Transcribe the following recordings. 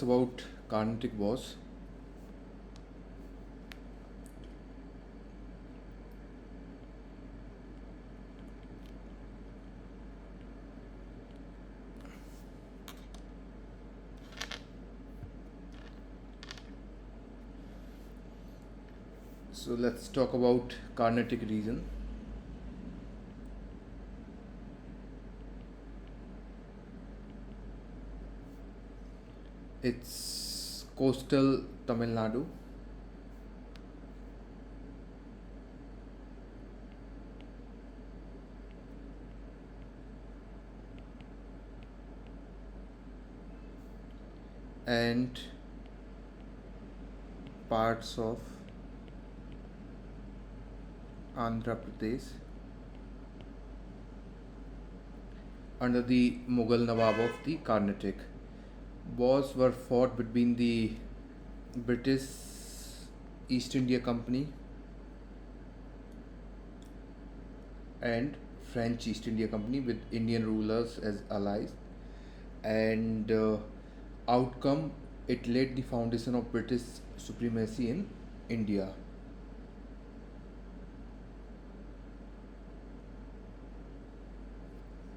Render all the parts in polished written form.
About Carnatic Wars. So let's talk about Carnatic region. It's coastal Tamil Nadu and parts of Andhra Pradesh under the Mughal Nawab of the Carnatic. Wars were fought between the British East India Company and French East India Company with Indian rulers as allies, and outcome, it laid the foundation of British supremacy in India.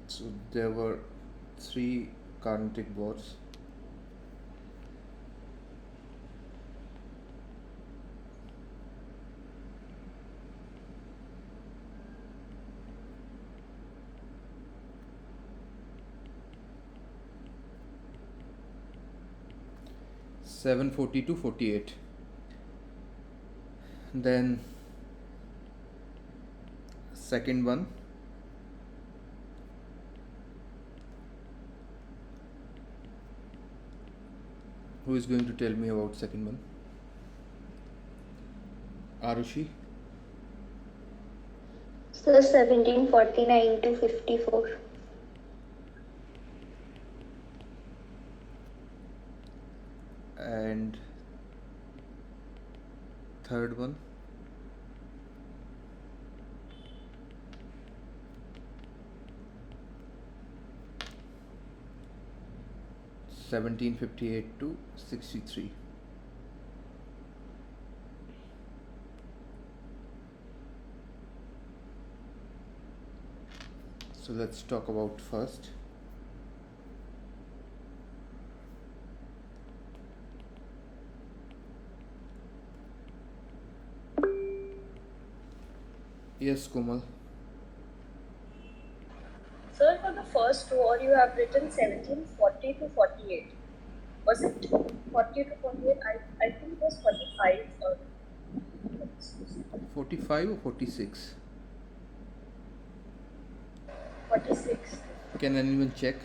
So there were three Carnatic wars. (740 to 48). Then second one, who is going to tell me about second one? Arushi. So 1749 to 54. And third one, (1758 to 63). So let's talk about first. Yes, Komal. Sir, for the first war, you have written 1740 to 48. Was it 40 to 48? I think it was 45. 45 or 46? 46. Can anyone check?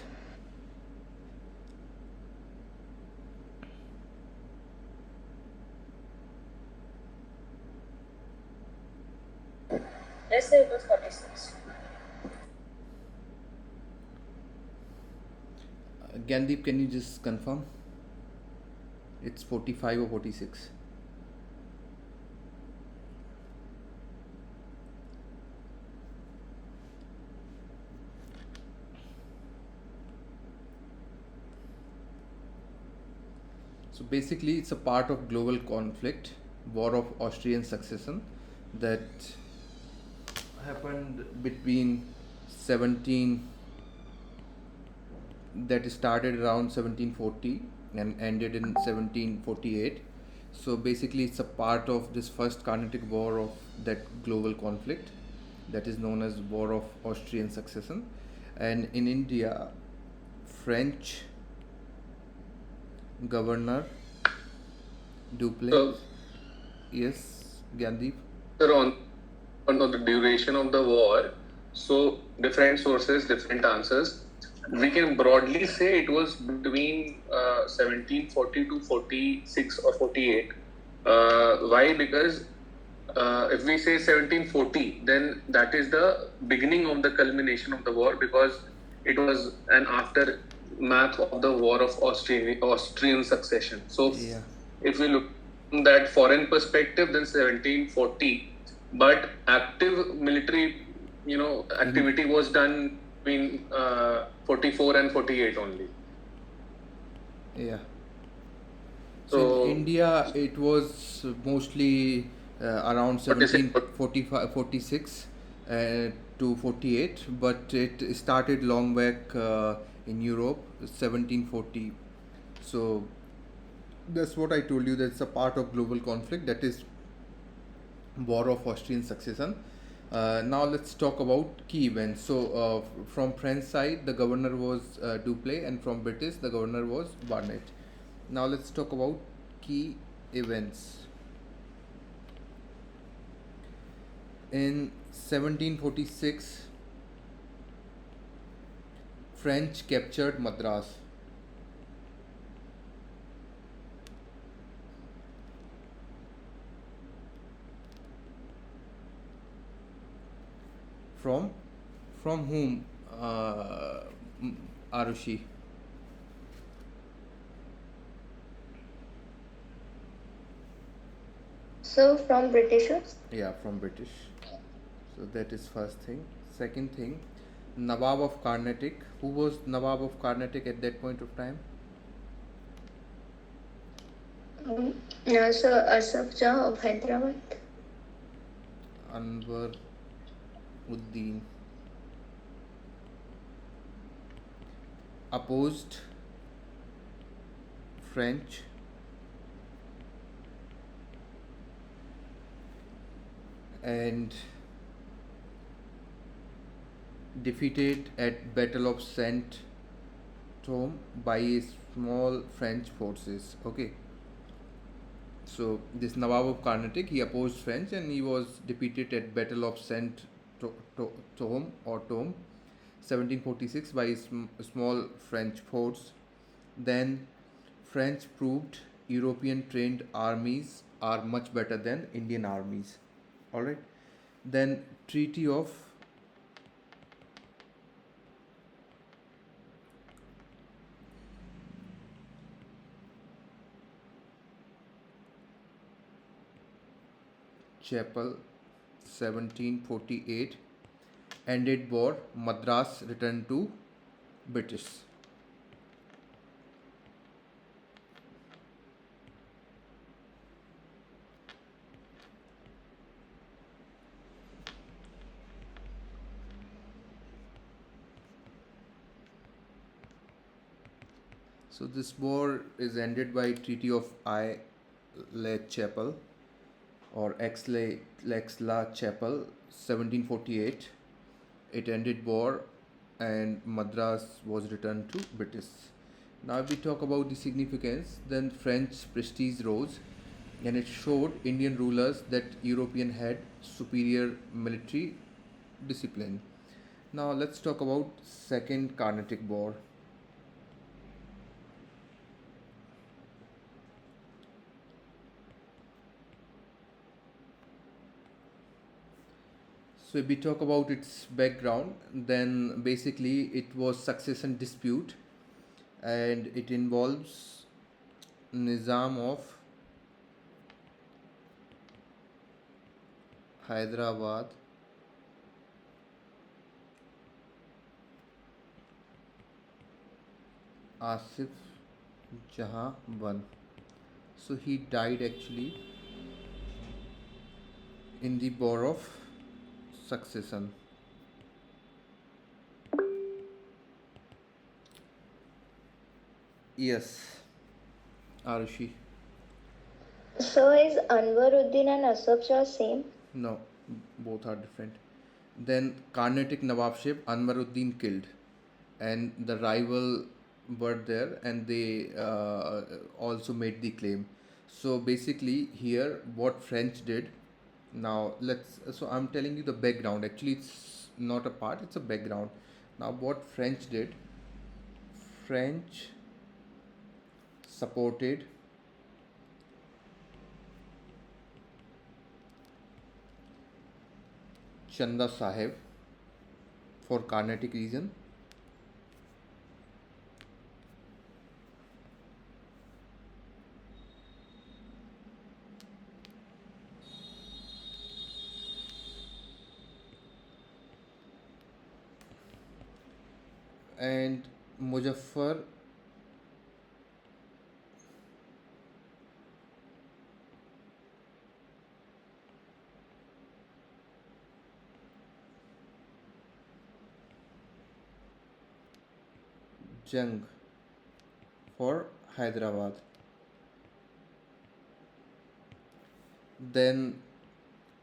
Let's say it was 46. Gyandeep, can you just confirm? It's 45 or 46? So basically, it's a part of global conflict, War of Austrian Succession, that happened between 17 that started around 1740 and ended in 1748. So basically, it's a part of this first Carnatic War of that global conflict that is known as War of Austrian Succession. And in India, French governor Dupleix. So, Yes, Gyandeep. sir, on the duration of the war, so different sources, different answers. We can broadly say it was between 1740 to 46 or 48. Why? Because if we say 1740, then that is the beginning of the culmination of the war, because it was an aftermath of the War of Austrian Succession. So, Yeah. if we look from that foreign perspective, then 1740, but active military, activity was done between 44 and 48 only. Yeah. So in So India, it was mostly around 46. 1745, 46 to 48, but it started long back in Europe, 1740. So that's what I told you. That's a part of global conflict. That is War of Austrian Succession. Now let's talk about key events. So from French side, the governor was Dupleix, and from British, the governor was Barnett. Now let's talk about key events. In 1746, French captured Madras. From whom? Arushi. So from Britishers. Yeah, from British. So that is first thing. Second thing, Nawab of Carnatic. Who was Nawab of Carnatic at that point of time? So Asaf Jah of Hyderabad. Anwar Uddin. Opposed French and defeated at Battle of Saint Thome by small French forces. Okay, so this Nawab of Carnatic, he opposed French and he was defeated at Battle of Saint Thome or Tome, 1746 by small French force. Then French proved European trained armies are much better than Indian armies. All right. Then Treaty of Chapel, 1748, ended war. Madras returned to British. So this war is ended by Treaty of Aix-la-Chapelle or Aix-la-Chapelle, 1748. It ended war and Madras was returned to British. Now if we talk about the significance, then French prestige rose and it showed Indian rulers that European had superior military discipline. Now let's talk about Second Carnatic War. So if we talk about its background, then basically it was succession dispute and it involves Nizam of Hyderabad, Asif Jahan I. So he died actually in the war of succession. Yes, Arushi. So is Anwaruddin and Asaf Jah same? No, both are different. Then Carnatic Nawabship, Anwaruddin killed, and the rival were there, and they also made the claim. So basically, here what French did. Now let's. So I'm telling you the background. Actually, it's not a part; it's a background. Now what French did. French supported Chanda Sahib for Carnatic region. And Muzaffar Jung for Hyderabad. Then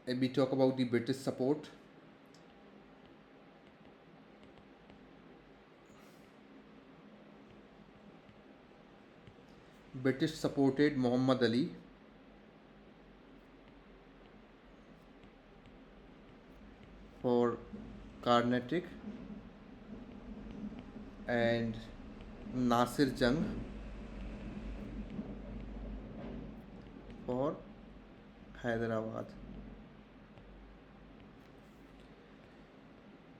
we talk about the British support. British supported Muhammad Ali for Carnatic and Nasir Jung for Hyderabad.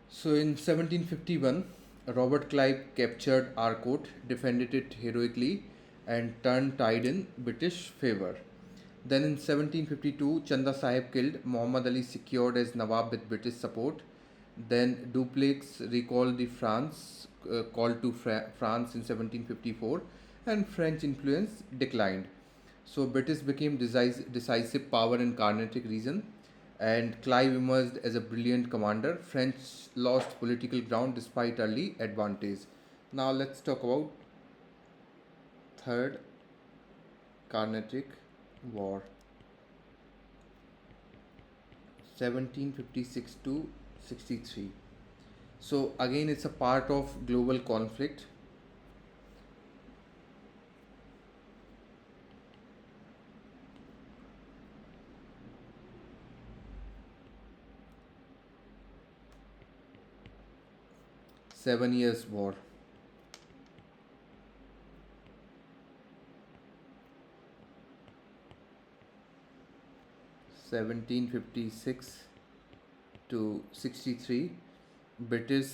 So in 1751, Robert Clive captured Arcot, defended it heroically, and turned tide in British favour. Then in 1752, Chanda Sahib killed, Muhammad Ali secured as Nawab with British support. Then Dupleix recalled the called to France in 1754, and French influence declined. So British became decisive power in Carnatic region, and Clive emerged as a brilliant commander. French lost political ground despite early advantage. Now let's talk about Third Carnatic War, 1756 to 63. So again, it's a part of global conflict. 7 Years War. 1756 to 63. British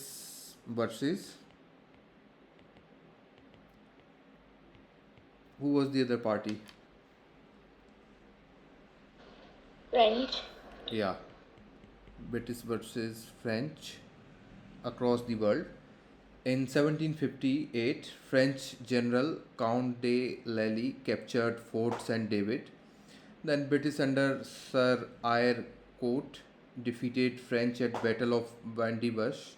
versus, who was the other party? French. Yeah, British versus French across the world. In 1758, French General Count de Lally captured Fort Saint David. Then British under Sir Eyre Coote defeated French at Battle of Vandivash,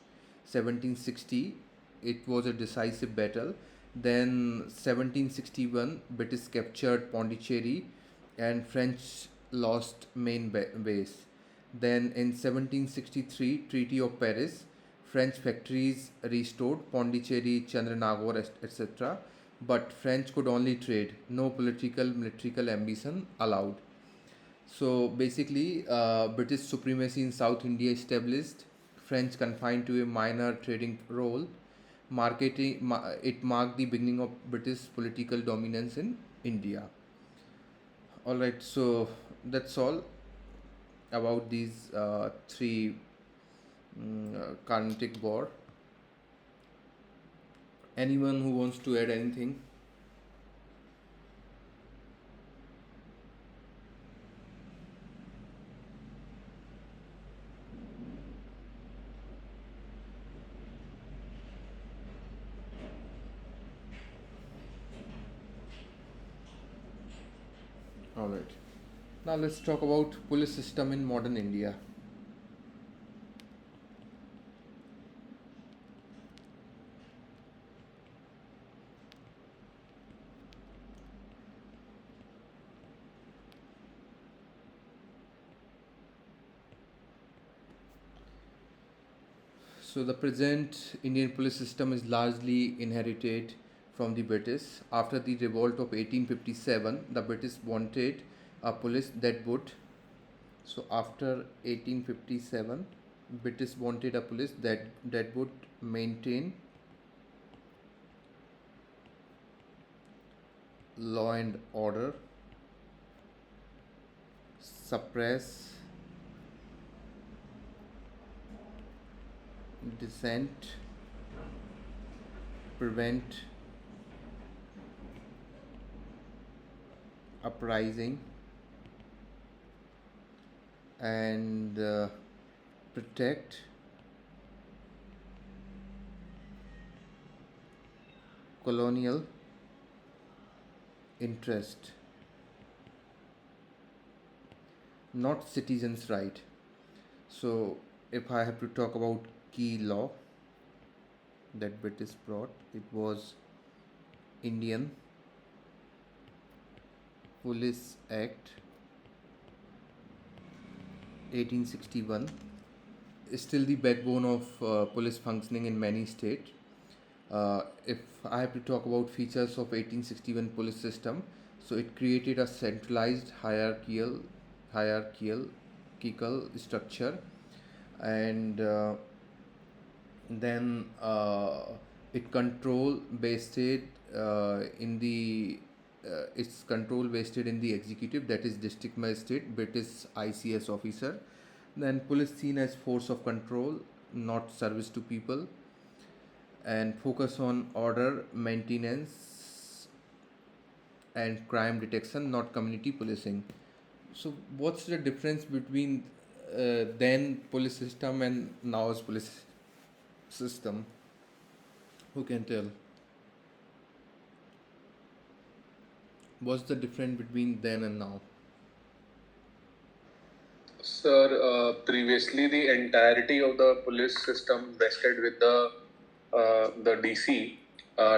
1760. It was a decisive battle. Then 1761, British captured Pondicherry and French lost main base. Then in 1763, Treaty of Paris, French factories restored Pondicherry, Chandranagore, etc. But French could only trade, no military ambition allowed. So basically, British supremacy in South India established, French confined to a minor trading role. It marked the beginning of British political dominance in India. All right, so that's all about these three Carnatic War. Anyone who wants to add anything? All right. Now let's talk about police system in modern India. So the present Indian police system is largely inherited from the British. After the revolt of 1857, the British wanted a police that would. So after 1857, British wanted a police that would maintain law and order, suppress dissent, prevent uprising, and protect colonial interest, not citizens' right. So if I have to talk about key law, that British brought. It was Indian Police Act 1861 is still the backbone of police functioning in many states. If I have to talk about features of 1861 police system, so it created a centralized hierarchical structure, and then it control based in the its control vested in the executive, that is district magistrate, British ICS officer. Then police seen as force of control, not service to people, and focus on order maintenance and crime detection, not community policing. So what's the difference between then police system and now's police system? Who can tell? What's the difference between then and now? Sir, previously the entirety of the police system vested with the DC.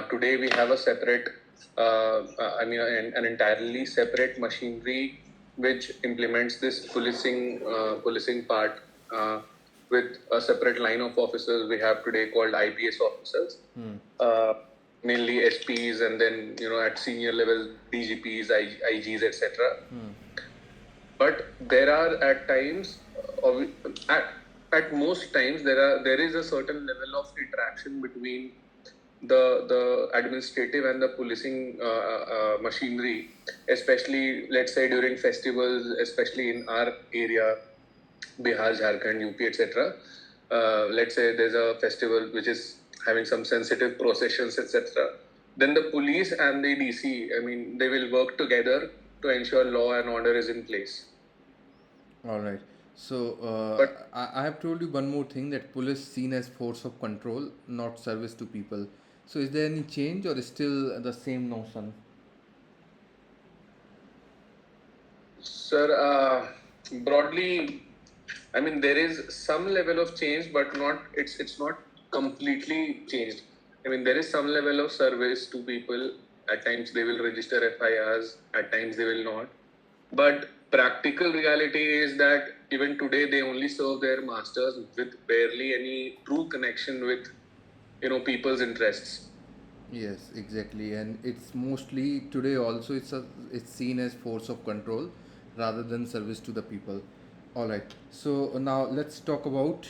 Today we have a separate, an entirely separate machinery which implements this policing part with a separate line of officers we have today called IPS officers. Mainly SPs, and then at senior level DGPs, IGs, etc. But there are at times, at most times, there is a certain level of interaction between the administrative and the policing machinery, especially let's say during festivals, especially in our area, Bihar, Jharkhand, UP, etc. Let's say there's a festival which is having some sensitive processions, etc. Then the police and the DC, they will work together to ensure law and order is in place. All right. So But I have told you one more thing, that police seen as force of control, not service to people. So is there any change or is still the same notion? sir, broadly, there is some level of change, but not it's not completely changed. There is some level of service to people. At times they will register FIRs, at times they will not. But practical reality is that even today they only serve their masters with barely any true connection with people's interests. Yes, exactly. And it's mostly today also it's seen as force of control rather than service to the people. All right. So now let's talk about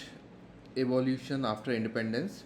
evolution after independence.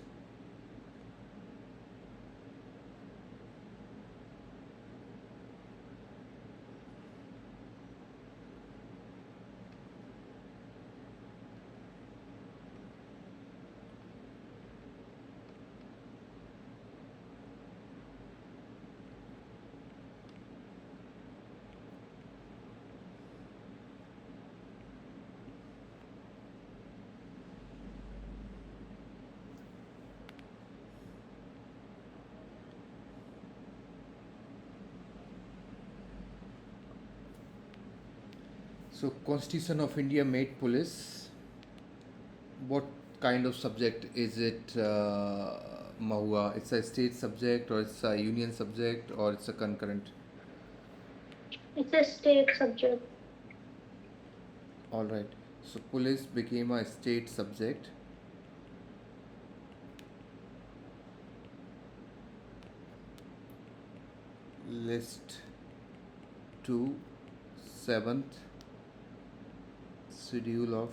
So Constitution of India made police. What kind of subject is it, Mahua? It's a state subject or it's a union subject or it's a concurrent? It's a state subject. All right. So police became a state subject. List 2, 7th schedule of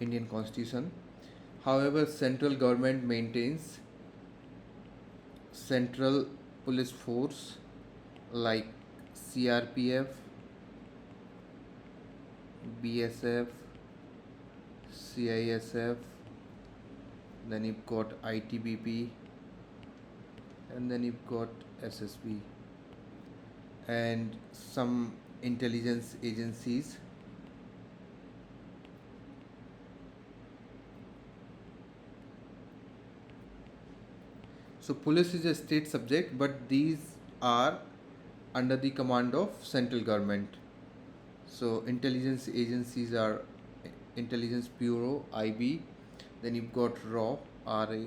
Indian Constitution. However, central government maintains central police force like CRPF, BSF, CISF, then you've got ITBP, and then you've got SSB, and some intelligence agencies. So police is a state subject, but these are under the command of central government. So intelligence agencies are Intelligence Bureau (IB), then you've got RAW, RA,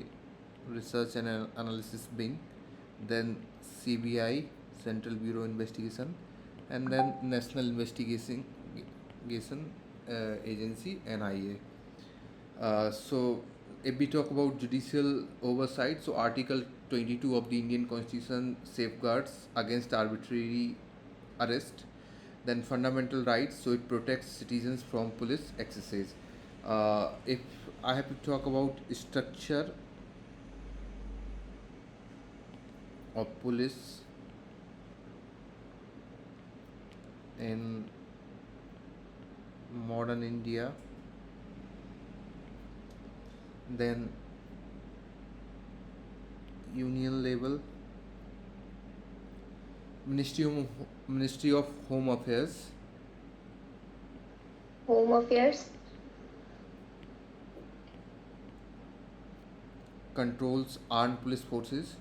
Research and Analysis Wing, then CBI, Central Bureau Investigation, and then National Investigation Agency, NIA. So, if we talk about judicial oversight, so Article 22 of the Indian Constitution safeguards against arbitrary arrest. Then fundamental rights, so it protects citizens from police excesses. If I have to talk about structure of police in modern India, then union level, Ministry of Home Affairs, Home Affairs, controls armed police forces.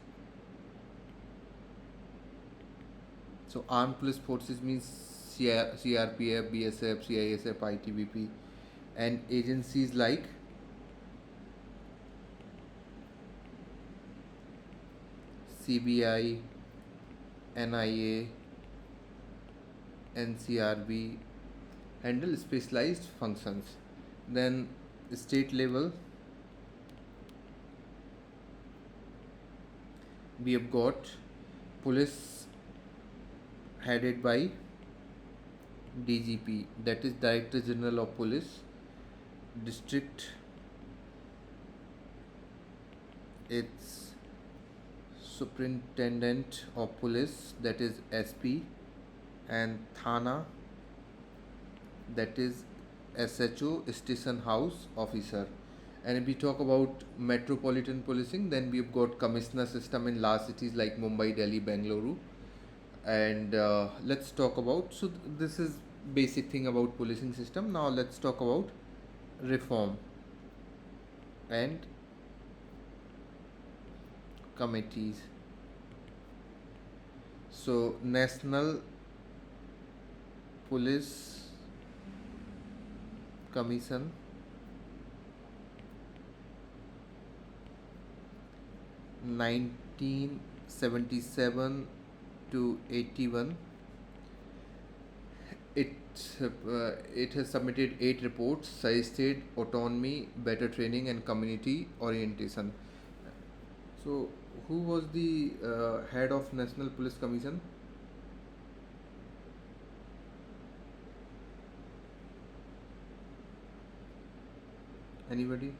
So armed police forces means CRPF, BSF, CISF, ITBP, and agencies like CBI, NIA, NCRB handle specialized functions. Then state level, we have got police headed by DGP, that is Director General of Police. District, it's Superintendent of Police, that is SP, and Thana, that is SHO, Station House Officer. And if we talk about metropolitan policing, then we've got commissioner system in large cities like Mumbai, Delhi, Bengaluru. And let's talk about, so this is basic thing about policing system. Now let's talk about reform and committees. So National Police Commission, 1977 to 81. It has submitted 8 reports, suggested autonomy, better training, and community orientation. So, who was the head of National Police Commission? Anybody?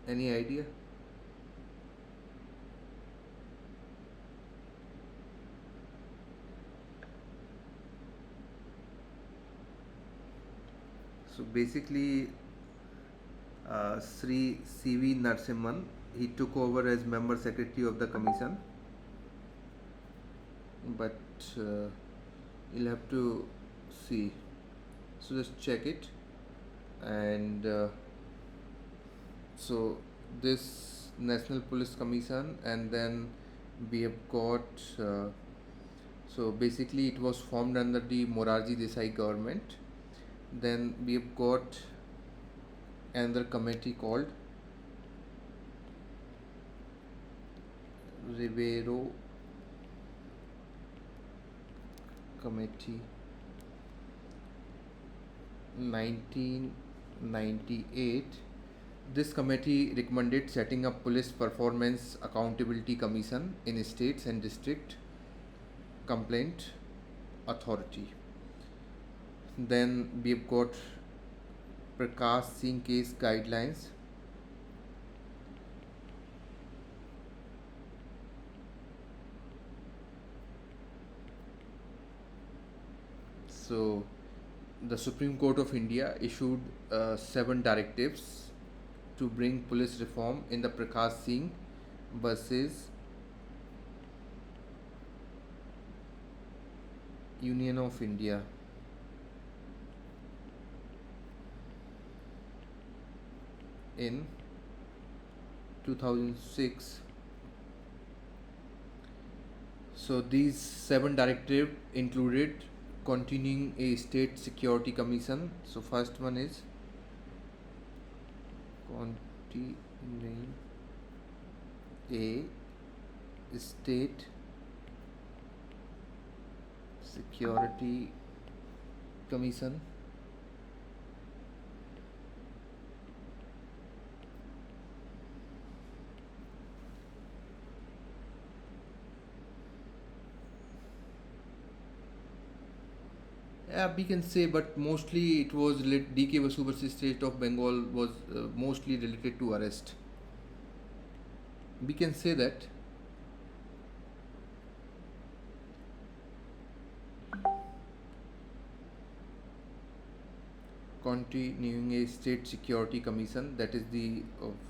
Any idea? So basically, Sri C.V. Narasimhan, he took over as member secretary of the commission, but you'll have to see. So just check it, and so this National Police Commission, and then we have got. So basically, it was formed under the Morarji Desai government. Then we have got another committee called Rivero Committee, 1998. This committee recommended setting up Police Performance Accountability Commission in states and district complaint authority. Then we've got Prakash Singh case guidelines. So the Supreme Court of India issued 7 directives to bring police reform in the Prakash Singh versus Union of India. In 2006. So these 7 directives included continuing a state security commission. So first one is continuing a state security commission. Yeah, we can say, but mostly it was DK Basu versus State of Bengal was mostly related to arrest. We can say that. Continuing a state security commission, that is the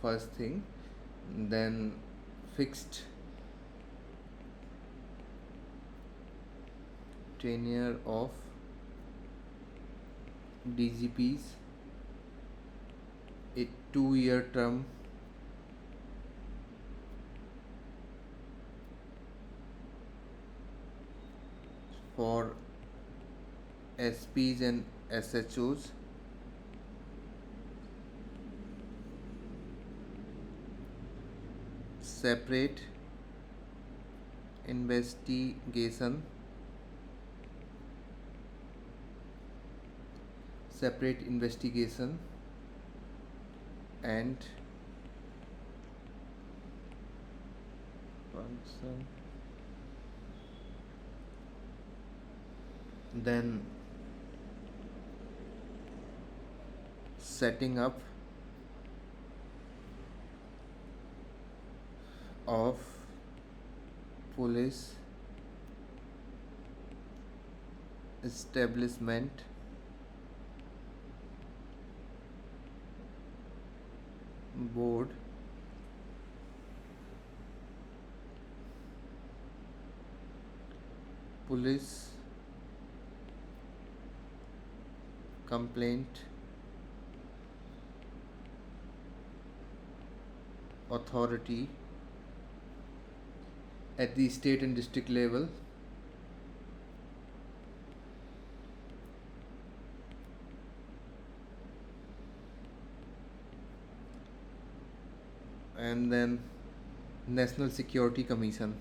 first thing. Then fixed tenure of DGPs, a 2-year term for SPs and SHOs. Separate investigation and function. Then setting up of police establishment board police complaint authority at the state and district level. And then National Security Commission.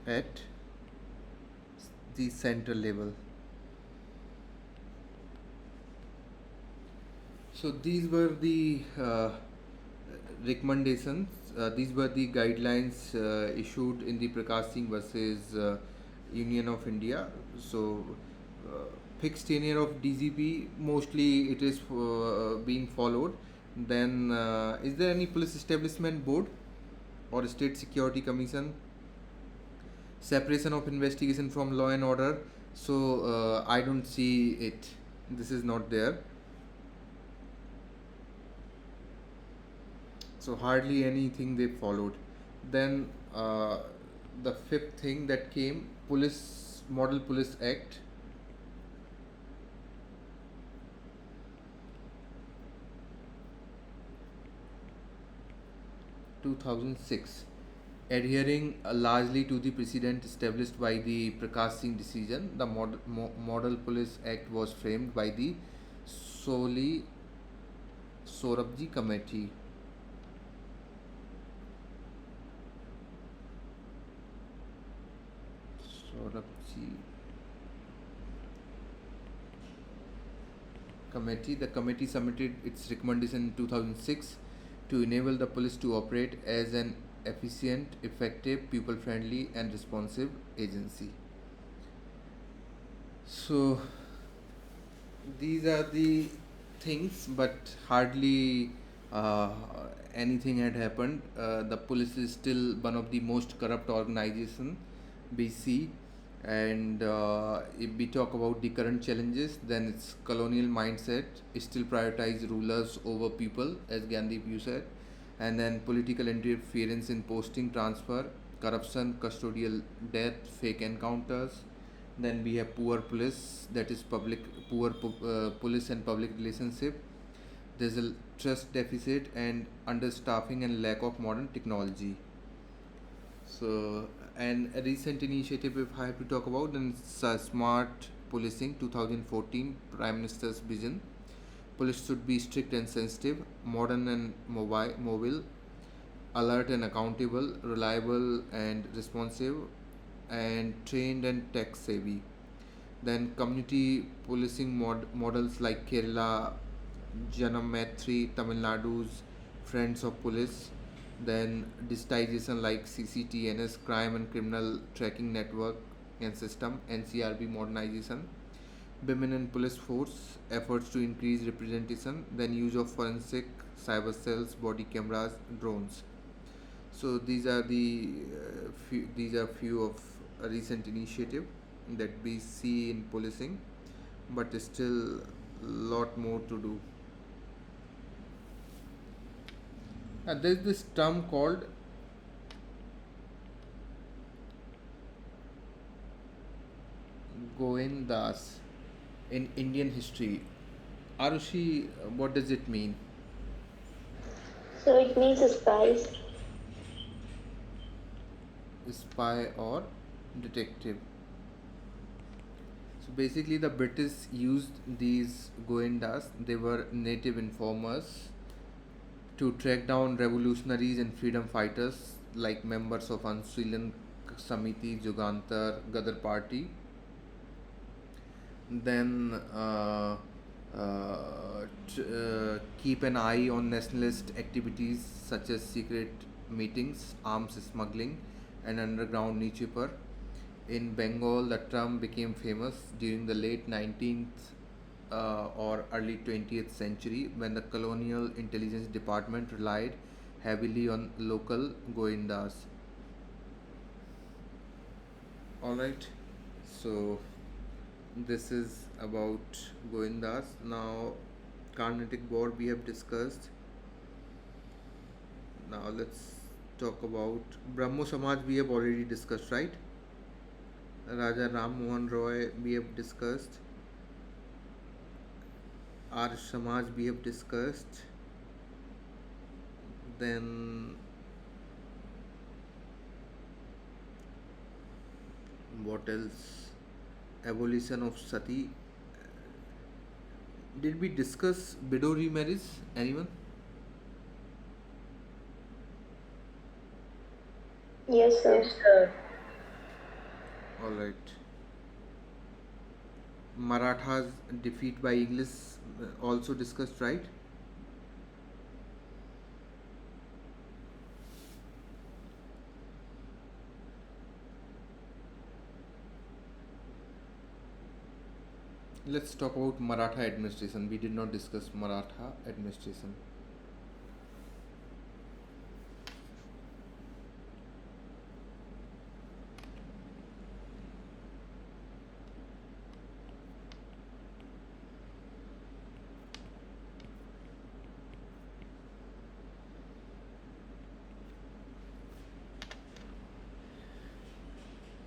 At the central level. So these were the recommendations. These were the guidelines issued in the Prakash Singh versus Union of India. So fixed tenure of DGP, mostly it is being followed. Then is there any police establishment board or state security commission? Separation of investigation from law and order. So I don't see it. This is not there. So hardly anything they followed. Then the fifth thing that came, Model Police Act. (2006), adhering largely to the precedent established by the Prakash Singh decision. The Model Police Act was framed by the Soli Sorabji Committee. The committee submitted its recommendation in 2006 to enable the police to operate as an efficient, effective, people-friendly and responsive agency. So these are the things, but hardly anything had happened. The police is still one of the most corrupt organization we see. And if we talk about the current challenges, then it's colonial mindset. It still prioritize rulers over people, as Gandhi you said. And then political interference in posting transfer, corruption, custodial death, fake encounters, Then we have poor police, that is police and public relationship. There's a trust deficit and understaffing and lack of modern technology. So, and a recent initiative, if I have to talk about, then it's Smart Policing 2014 Prime Minister's vision. Police should be strict and sensitive, modern and mobile, alert and accountable, reliable and responsive, and trained and tech savvy. Then community policing models like Kerala, Janamatri, Tamil Nadu's Friends of Police. Then digitization like CCTNS, Crime and Criminal Tracking Network and System, NCRB modernization. Women in police force, efforts to increase representation, then use of forensic, cyber cells, body cameras, drones. So these are few of a recent initiative that we see in policing, but still lot more to do. There is this term called Goendas in Indian history. Arushi, what does it mean? So it means spies. Spy or detective? So basically, the British used these Goendas. They were native informers to track down revolutionaries and freedom fighters like members of Ansulan Samiti, Jugantar, Gadar Party. Then keep an eye on nationalist activities such as secret meetings, arms smuggling, and underground newspaper. In Bengal, the term became famous during the late 19th or early 20th century when the colonial intelligence department relied heavily on local goendas. Alright, so this is about goendas. Now, Carnatic War we have discussed. Now, let's talk about Brahmo Samaj we have already discussed, right? Raja Ram Mohan Roy we have discussed. Arya Samaj we have discussed. Then what else? Abolition of Sati. Did we discuss widow remarriage? Anyone? Yes, sir. Yes, sir. Alright. Marathas defeat by English also discussed, right? Let's talk about Maratha administration. We did not discuss Maratha administration.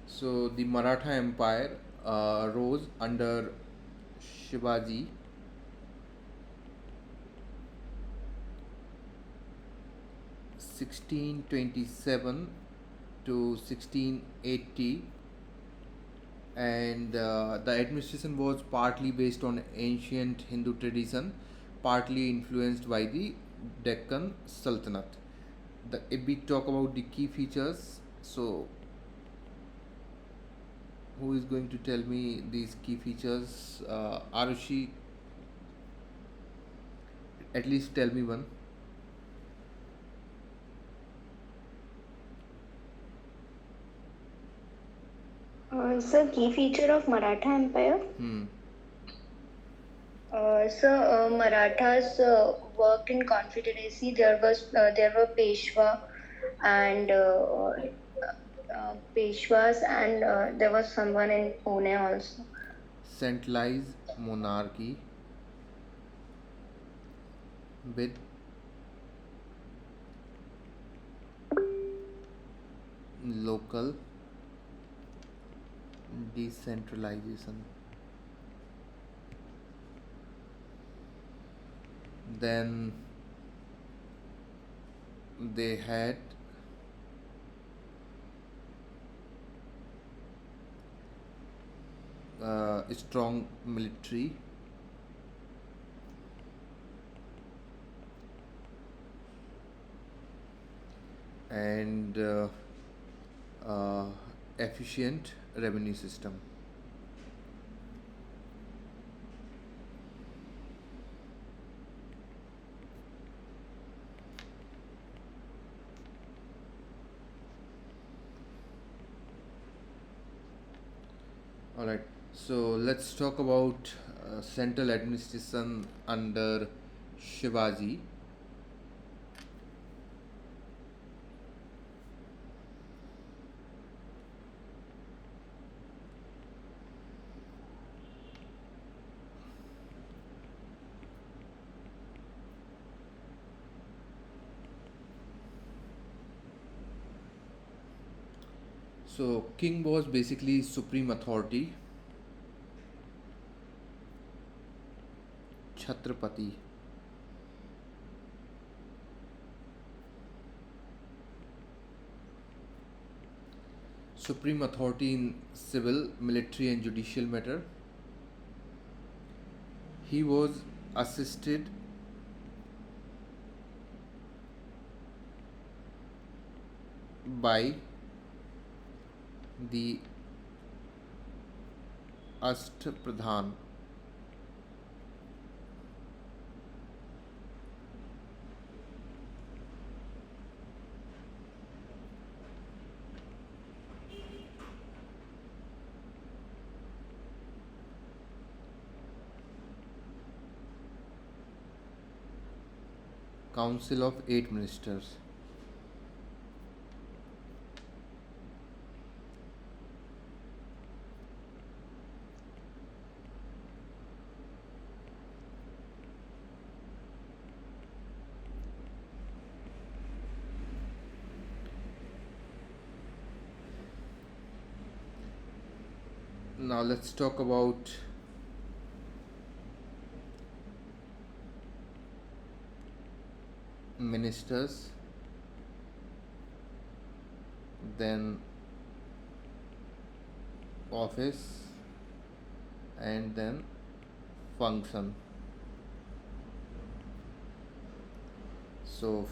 So the Maratha Empire rose under Shivaji. 1627 to 1680, and the administration was partly based on ancient Hindu tradition, partly influenced by the Deccan Sultanate. If we talk about the key features, so who is going to tell me these key features? Arushi, at least tell me one. Sir, key feature of Maratha Empire. Hmm. Marathas worked in confederacy. There were Peshwas, and there was someone in Pune also. Centralized monarchy with local decentralization. Then they had a strong military and uh, efficient revenue system. All right. So let's talk about central administration under Shivaji. So king was basically supreme authority, Chhatrapati. Supreme authority in civil, military, and judicial matter. He was assisted by the Ashtapradhan. Council of 8 ministers. Now let's talk about ministers, then office, and then function. So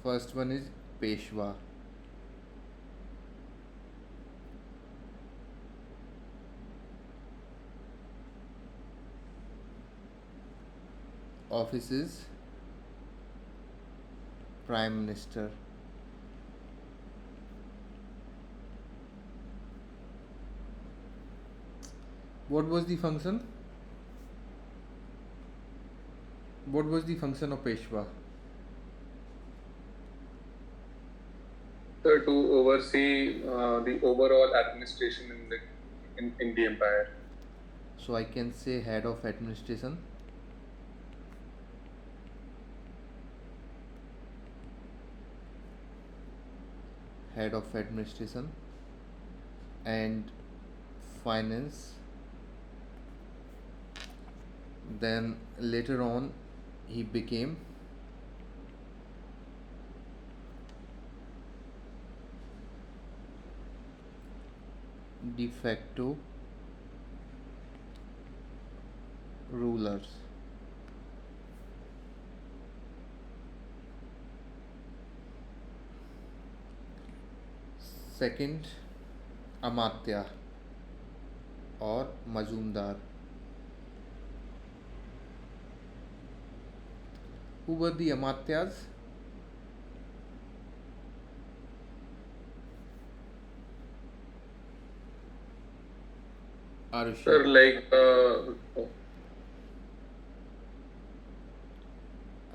first one is Peshwa. Office is Prime Minister. What was the function? What was the function of Peshwa? So to oversee the overall administration in the empire. So I can say head of administration. Head of administration and finance. Then later on he became de facto rulers. Second, Amatya or Majumdar. Who were the Amatyas? Arushi. Sir, like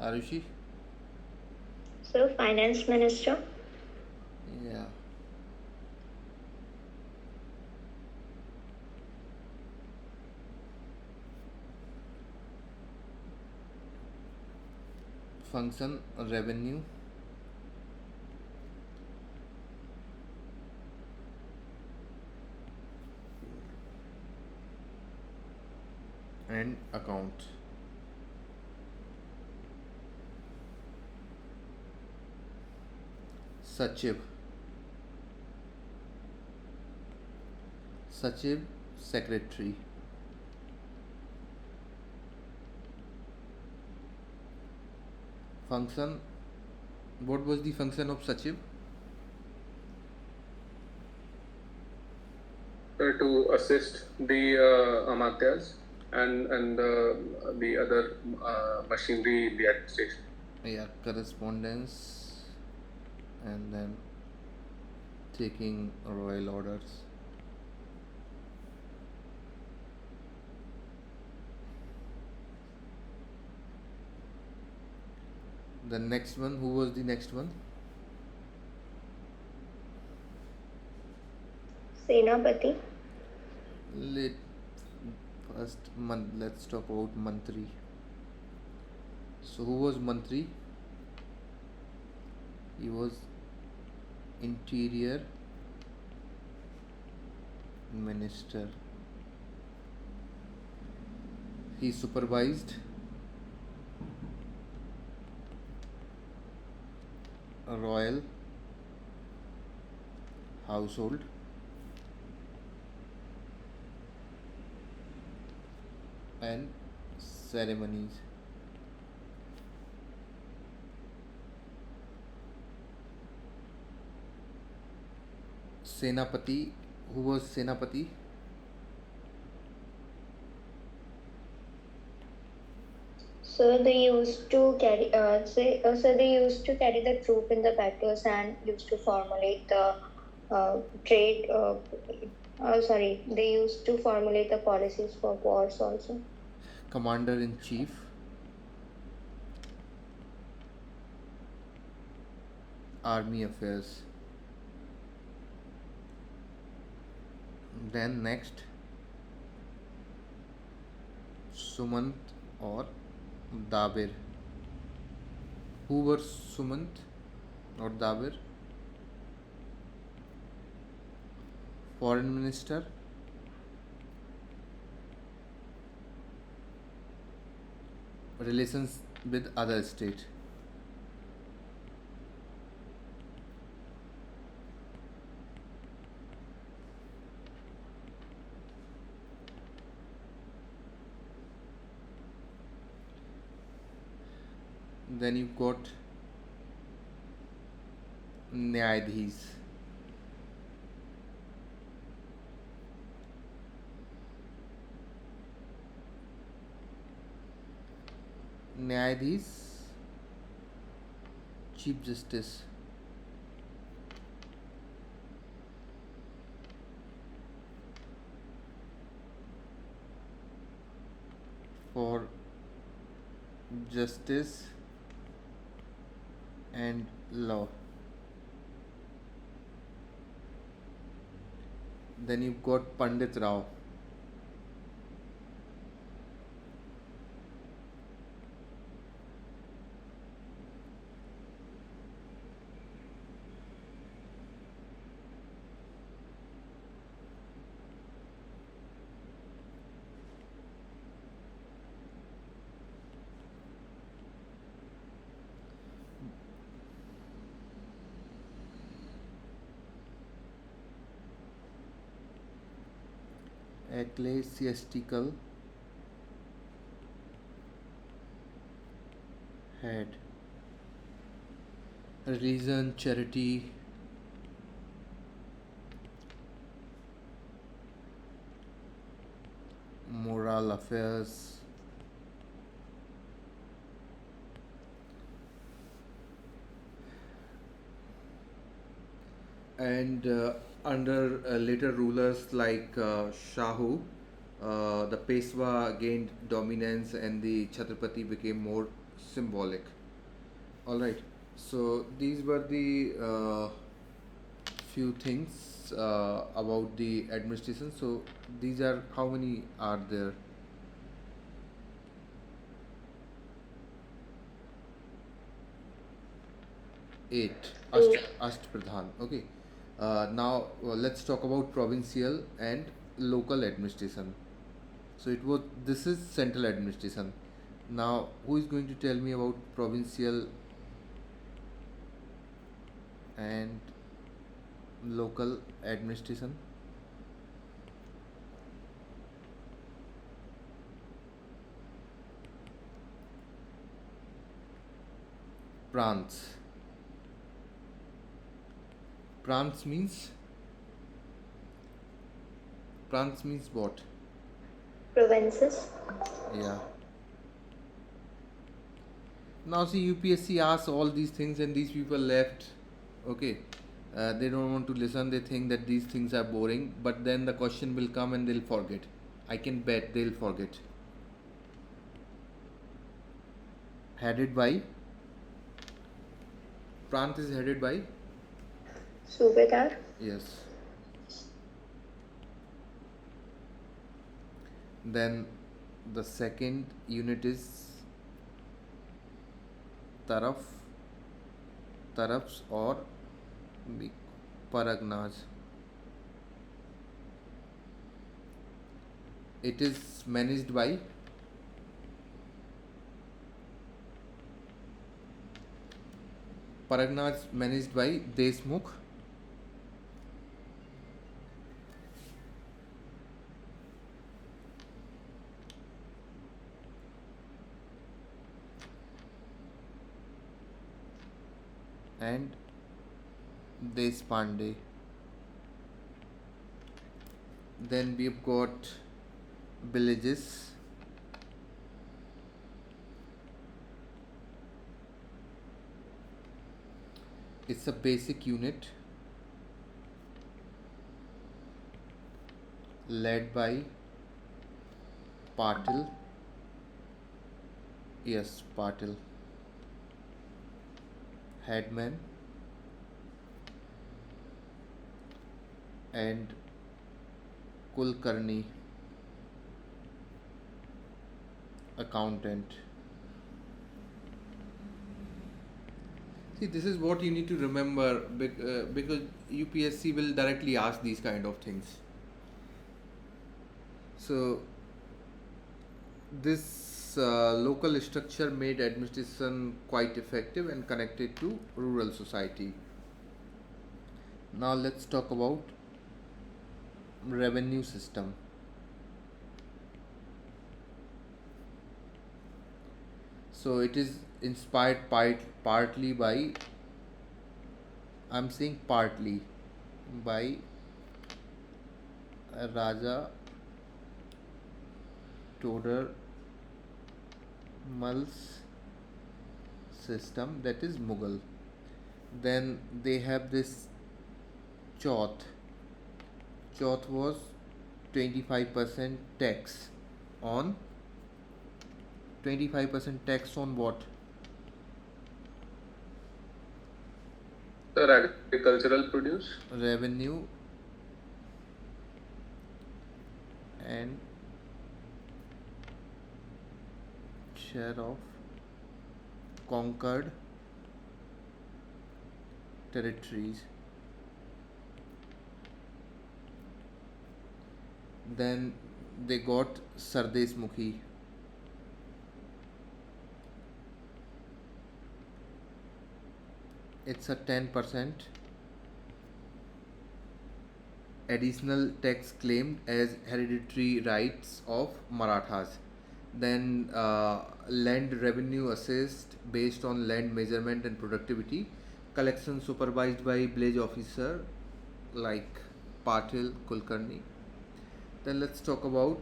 Arushi? So, finance minister. Yeah. Function revenue and account. Sachiv. Sachiv, secretary. Function. What was the function of Sachiv? To assist the Amatyas and the other machinery in the administration. Yeah, correspondence and then taking royal orders. The next one, who was the next one? Senapati. Let first let's talk about Mantri. So who was Mantri? He was interior minister. He supervised a royal household and ceremonies. Senapati, who was Senapati? So they used to carry, so they used to carry the troop in the battles and used to formulate the trade. Sorry, they used to formulate the policies for wars also. Commander in chief. Army affairs. Then next, Sumant or Dabir. Who were Sumant or Dabir? Foreign minister. Relations with other state. Then you got Nyayadhis. Nyayadhis, Chief Justice. For justice and law. Then you've got Pandit Rao. Ecclesiastical head. Religion, charity, moral affairs, and under later rulers like Shahu, the Peshwa gained dominance and the Chhatrapati became more symbolic. All right. So these were the few things about the administration. So these are, how many are there? 8. Two. Ashtpradhan. Okay. Now let's talk about provincial and local administration. So it was, this is central administration. Now who is going to tell me about provincial and local administration? Prants. Prants means, prants means what? Provinces. Yeah. Now see, UPSC asks all these things and these people left. Okay. They don't want to listen. They think that these things are boring. But then the question will come and they'll forget. I can bet they'll forget. Headed by, Prant is headed by, Subedar. yes. Then the second unit is Taraf, Tarafs or Paragnas. It is managed by, Paragnas managed by Desmukh. And Deshpande. Then we've got villages. It's a basic unit led by Patil. Yes, Patil. Headman and Kulkarni, accountant. See, this is what you need to remember because UPSC will directly ask these kind of things. So this local structure made administration quite effective and connected to rural society. Now let's talk about revenue system. So it is inspired partly by, I'm saying partly, by Raja Todar Mal's system, that is Mughal. Then they have this Chauth. Chauth was 25% tax on, 25% tax on what? Sir, agricultural produce. Revenue and share of conquered territories. Then they got Sardesh Mukhi. It's a 10% additional tax claimed as hereditary rights of Marathas. Then land revenue assessed based on land measurement and productivity. Collection supervised by village officer like Patil, Kulkarni. Then let's talk about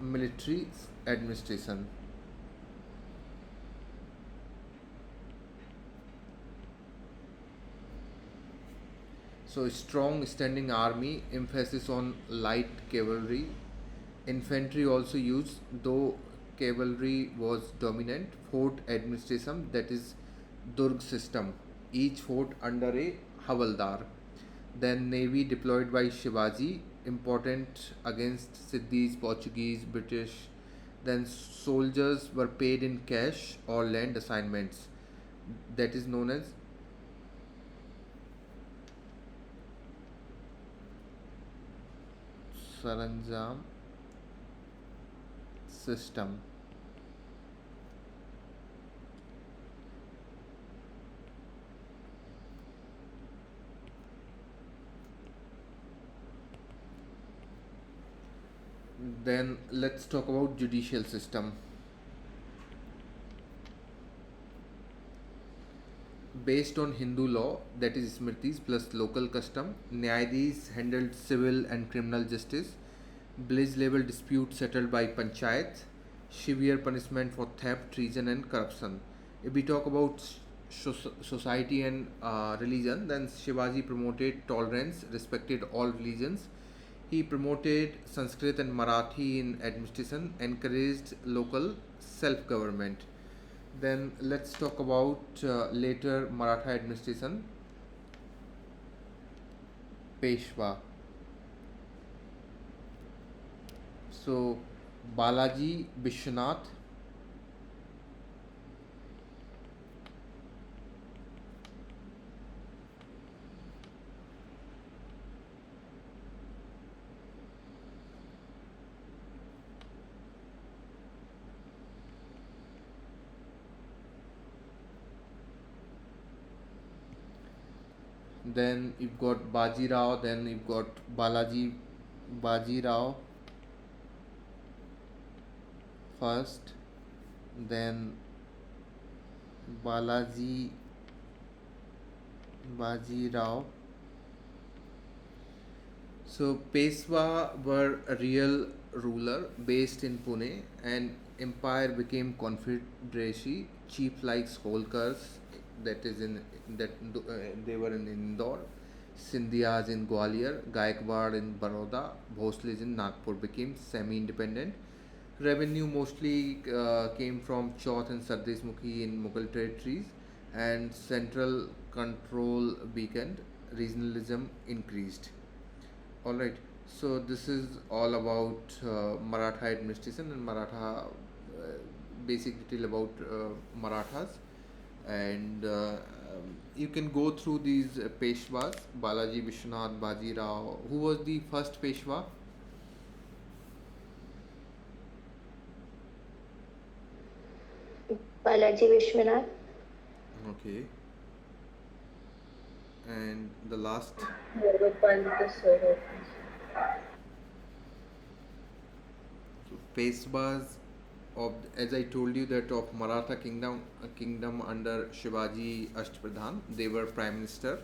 military administration. So strong standing army, emphasis on light cavalry. Infantry also used, though cavalry was dominant. Fort administration, that is Durg system. Each fort under a Havaldar. Then navy deployed by Shivaji, important against Siddhis, Portuguese, British. Then soldiers were paid in cash or land assignments. That is known as Saranjam system. Then let's talk about judicial system. Based on Hindu law, that is Smritis plus local custom, Nyayadis handled civil and criminal justice, village level disputes settled by panchayats, severe punishment for theft, treason, and corruption. If we talk about society and religion, then Shivaji promoted tolerance, respected all religions. He promoted Sanskrit and Marathi in administration, encouraged local self government. Then let's talk about later Maratha administration. Peshwa. So Balaji Vishwanath. Then you've got Baji Rao, then you've got Baji Rao first, then Balaji Baji Rao. So Peshwa were a real ruler based in Pune, and empire became confederacy. Chiefs like Holkars, that is in that they were in Indore, Sindhyas in Gwalior, Gaikwad in Baroda, Bhosles in Nagpur became semi-independent. Revenue mostly came from Chauth and Sardeshmukhi in Mughal territories, and central control weakened. Regionalism increased. All right. So this is all about Maratha administration and Maratha basic detail about Marathas, and you can go through these Peshwas. Balaji Vishwanath, Baji Rao. Who was the first Peshwa? Balaji Vishwanath. Okay. And the last? So Peshwas of, as I told you, that of Maratha kingdom, a kingdom under Shivaji Ashtapradhan. They were prime minister.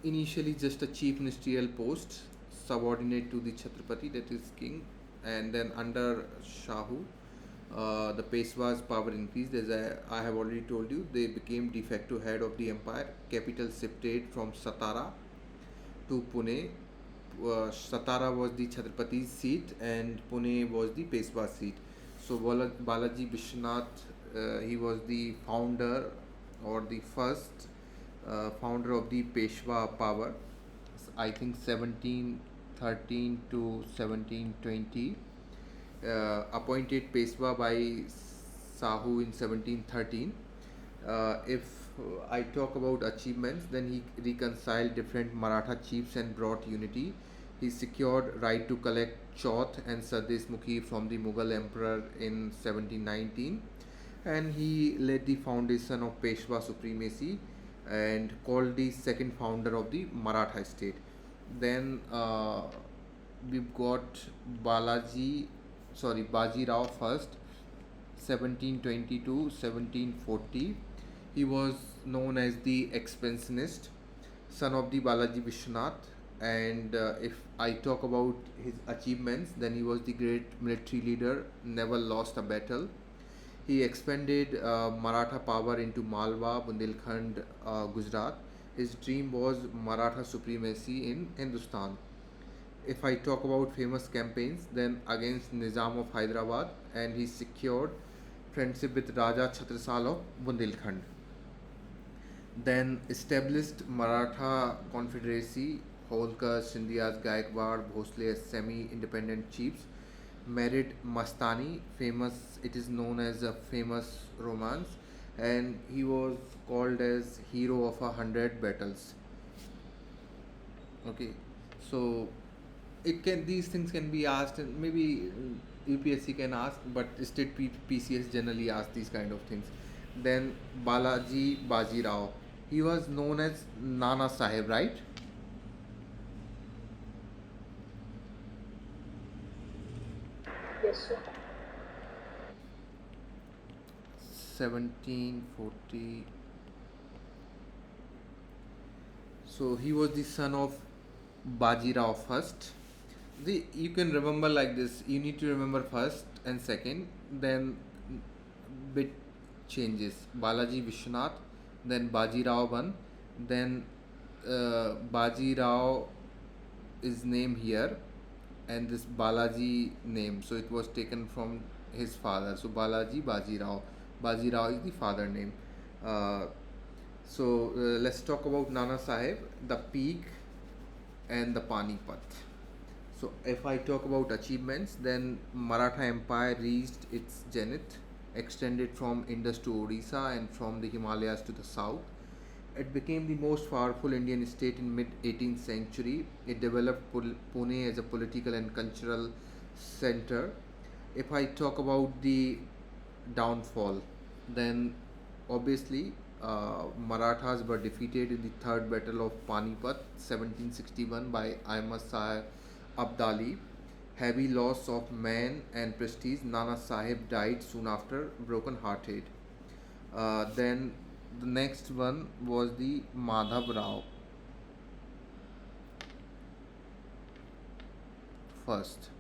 Initially, just a chief ministerial post, subordinate to the Chhatrapati, that is king, and then under Shahu, the Peshwa's power increased. As I have already told you, they became de facto head of the empire. Capital shifted from Satara to Pune. Satara was the Chhatrapati's seat, and Pune was the Peshwa's seat. So Balaji Vishwanath, he was the founder or the first founder of the Peshwa power. I think 1713 to 1720. Appointed Peshwa by Sahu in 1713. If I talk about achievements, then he reconciled different Maratha chiefs and brought unity. He secured right to collect Chauth and Sardeshmukhi from the Mughal emperor in 1719, and he laid the foundation of Peshwa supremacy and called the second founder of the Maratha state. Then we've got Baji Rao first, 1720 to 1740. He was known as the expansionist, son of the Balaji Vishwanath. And if I talk about his achievements, then he was the great military leader, never lost a battle. He expanded Maratha power into Malwa, Bundelkhand, Gujarat. His dream was Maratha supremacy in Hindustan. If I talk about famous campaigns, then against Nizam of Hyderabad, and he secured friendship with Raja Chhatrasal of Bundelkhand. Then established Maratha Confederacy, Holkar, Sindhyas, Gaikwad, Bhosle as semi-independent chiefs. Married Mastani, famous. It is known as a famous romance, and he was called as hero of 100 battles. Okay, so these things can be asked, and maybe UPSC can ask, but state PCS generally ask these kind of things. Then Balaji Bajirao, he was known as Nana Sahib, right? Yes, sir. 1740. So he was the son of Bajirao first. You can remember like this. You need to remember first and second, then bit changes. Balaji Vishwanath, then Bajirao one, then Bajirao is name here, and this Balaji name. So it was taken from his father. So Balaji Bajirao. Bajirao is the father name. Uh, let's talk about Nana Sahib, the peak, and the Panipat. So if I talk about achievements, then Maratha Empire reached its zenith, extended from Indus to Odisha and from the Himalayas to the south. It became the most powerful Indian state in mid 18th century. It developed Pune as a political and cultural center. If I talk about the downfall, then obviously Marathas were defeated in the third battle of Panipat 1761 by Ahmad Shah Abdali. Heavy loss of men and prestige. Nana Sahib died soon after, broken hearted. Then the next one was the Madhav Rao first,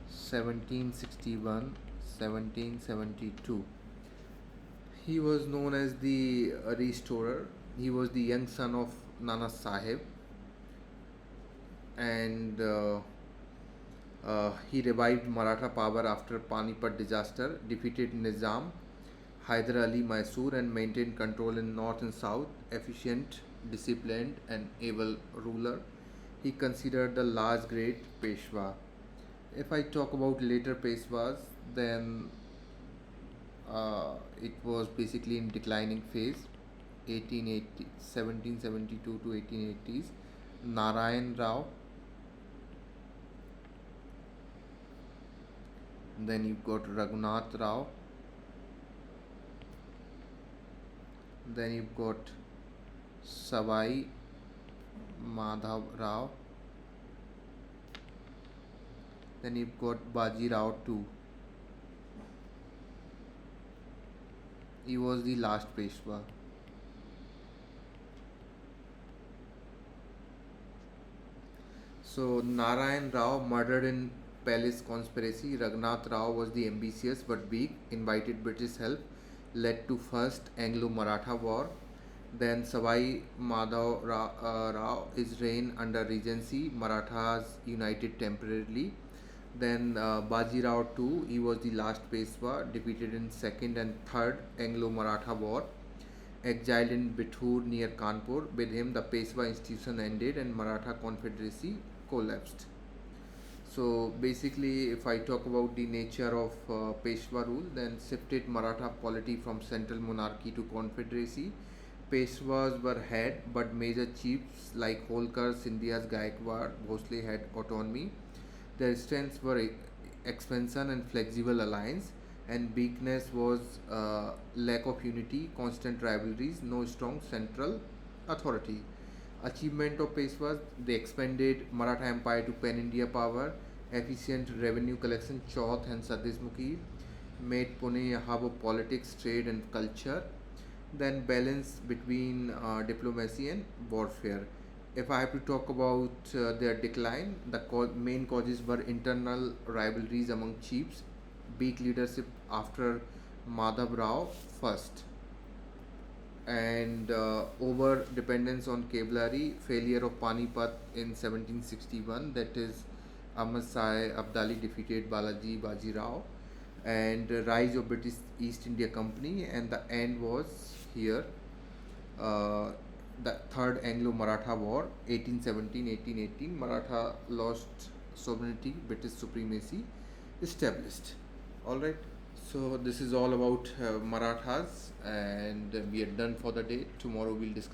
1761 1772. He was known as the restorer. He was the young son of Nana Sahib, and he revived Maratha power after Panipat disaster, defeated Nizam, Hyder Ali Mysore, and maintained control in north and south. Efficient, disciplined, and able ruler. He considered the last great Peshwa. If I talk about later Peshwas, then it was basically in declining phase, 1880, 1772 to 1880s. Narayan Rao, then you've got Raghunath Rao, then you've got Savai Madhav Rao, then you've got Baji Rao too. He was the last Peshwa. So Narayan Rao murdered in palace conspiracy. Raghunath Rao was the ambitious but weak, invited British help, led to first Anglo-Maratha war. Then Savai Madhav Rao, his reign under regency, Marathas united temporarily. Then Baji Rao too, he was the last Peshwa, defeated in second and third Anglo-Maratha war. Exiled in Bithur near Kanpur, with him the Peshwa institution ended and Maratha confederacy collapsed. So basically, if I talk about the nature of Peshwa rule, then shifted Maratha polity from central monarchy to confederacy. Peshwas were head, but major chiefs like Holkar, Scindia's Gaikwad, Bhosle had autonomy. Their strengths were expansion and flexible alliance, and weakness was lack of unity, constant rivalries, no strong central authority. Achievement of Peshwas: they expanded Maratha Empire to pan India power, efficient revenue collection, Chauth and Sadeshmukhi, made Pune a hub of politics, trade, and culture. Then balance between diplomacy and warfare. If I have to talk about their decline, the main causes were internal rivalries among chiefs, weak leadership after Madhav Rao first, and over dependence on cavalry, failure of Panipat in 1761, that is Ahmad Shah Abdali defeated Balaji Baji Rao, and rise of British East India Company, and the end was here. The third Anglo-Maratha War, 1817-1818, Maratha lost sovereignty, British supremacy established. All right. So this is all about Marathas, and we are done for the day. Tomorrow we'll discuss